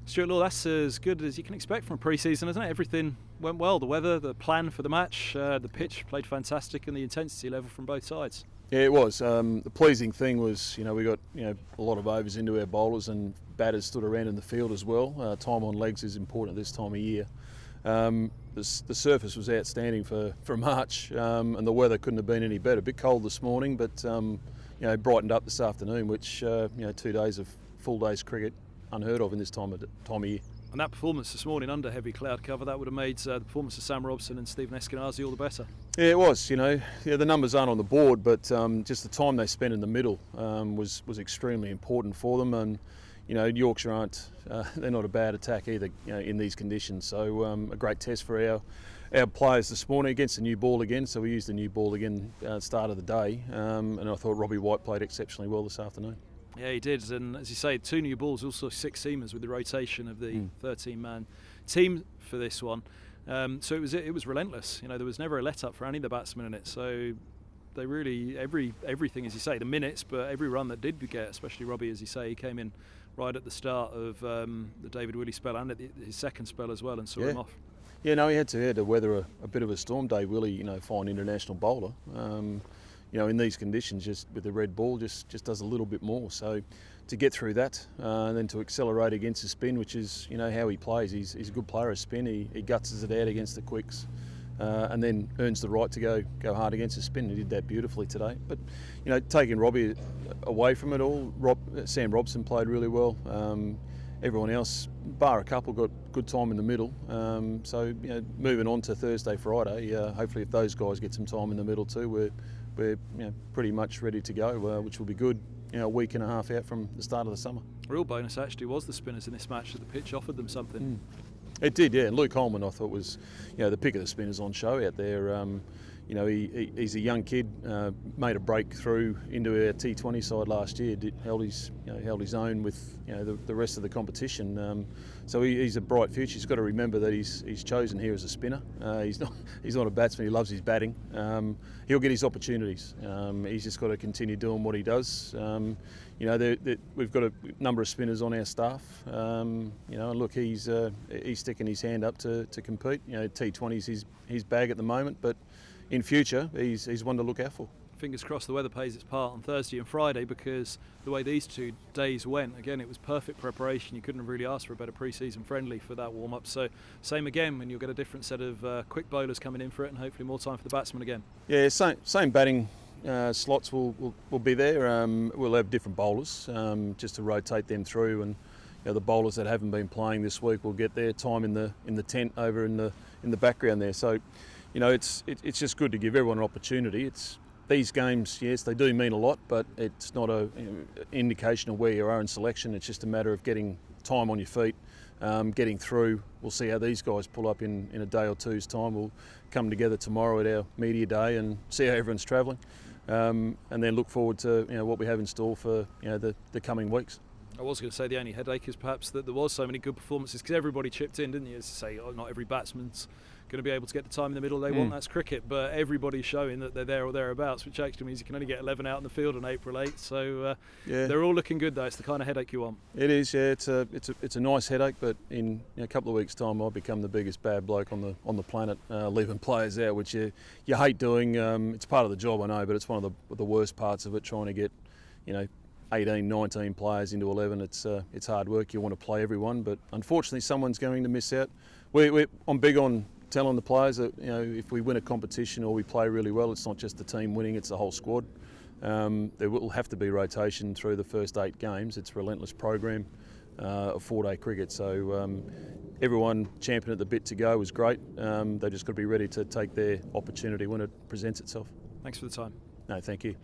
Stuart Law, that's as good as you can expect from a pre-season, isn't it? Everything went well. The weather, the plan for the match, the pitch played fantastic, and the intensity level from both sides. Yeah, it was. The pleasing thing was, we got a lot of overs into our bowlers, and batters stood around in the field as well. Time on legs is important at this time of year. The surface was outstanding for March, and the weather couldn't have been any better. A bit cold this morning, but brightened up this afternoon, which 2 days of full days cricket unheard of in this time of year. And that performance this morning under heavy cloud cover, that would have made the performance of Sam Robson and Stephen Eskenazi all the better. Yeah, it was. The numbers aren't on the board, but just the time they spent in the middle was extremely important for them. And Yorkshire aren't they're not a bad attack either in these conditions. So a great test for our players this morning against the new ball again. So we used the new ball again at the start of the day, and I thought Robbie White played exceptionally well this afternoon. Yeah, he did, and as you say, 2 new balls, also 6 seamers with the rotation of the 13-man team for this one. So it was relentless. There was never a let-up for any of the batsmen in it. So they really everything, as you say, the minutes, but every run that did get, especially Robbie, as you say, he came in right at the start of the David Willey spell and at his second spell as well, and saw him off. Yeah, no, he had to weather a bit of a storm. Dave Willey, fine international bowler. In these conditions, just with the red ball, just does a little bit more. So to get through that, and then to accelerate against the spin, which is how he plays. He's a good player at spin. He guts it out against the quicks, and then earns the right to go hard against the spin. He did that beautifully today. But taking Robbie away from it all, Sam Robson played really well. Everyone else, bar a couple, got good time in the middle. So moving on to Thursday, Friday. Hopefully, if those guys get some time in the middle too, we're pretty much ready to go, which will be good. A week and a half out from the start of the summer. A real bonus actually was the spinners in this match, that the pitch offered them something. It did, yeah. And Luke Holman, I thought, was the pick of the spinners on show out there. He's a young kid, made a breakthrough into our T20 side last year. Held his own with the rest of the competition. So he's a bright future. He's got to remember that he's chosen here as a spinner. He's not a batsman. He loves his batting. He'll get his opportunities. He's just got to continue doing what he does. We've got a number of spinners on our staff. Look, he's sticking his hand up to compete. T20's his bag at the moment, but in future, he's one to look out for. Fingers crossed the weather plays its part on Thursday and Friday, because the way these 2 days went, again, it was perfect preparation. You couldn't have really asked for a better pre-season friendly for that warm-up. So same again, when you'll get a different set of quick bowlers coming in for it, and hopefully more time for the batsmen again. Yeah, same batting slots will be there. We'll have different bowlers just to rotate them through, and the bowlers that haven't been playing this week will get their time in the tent over in the background there. So it's just good to give everyone an opportunity. These games, yes, they do mean a lot, but it's not an indication of where you are in selection. It's just a matter of getting time on your feet, getting through. We'll see how these guys pull up in a day or two's time. We'll come together tomorrow at our media day and see how everyone's travelling, and then look forward to what we have in store for the coming weeks. I was going to say the only headache is perhaps that there was so many good performances, because everybody chipped in, didn't you? As to say, not every batsman's going to be able to get the time in the middle they want. That's cricket, but everybody's showing that they're there or thereabouts, which actually means you can only get 11 out in the field on April 8th. So they're all looking good, though. It's the kind of headache you want. It is, yeah. It's a nice headache, but in a couple of weeks' time, I'll become the biggest bad bloke on the planet, leaving players out, which you hate doing. It's part of the job, I know, but it's one of the worst parts of it, trying to get 18, 19 players into 11. It's hard work. You want to play everyone, but unfortunately someone's going to miss out. I'm big on telling the players that if we win a competition or we play really well, it's not just the team winning, it's the whole squad. There will have to be rotation through the first 8 games. It's a relentless program of 4-day cricket, so everyone champing at the bit to go is great. They've just got to be ready to take their opportunity when it presents itself. Thanks for the time. No, thank you.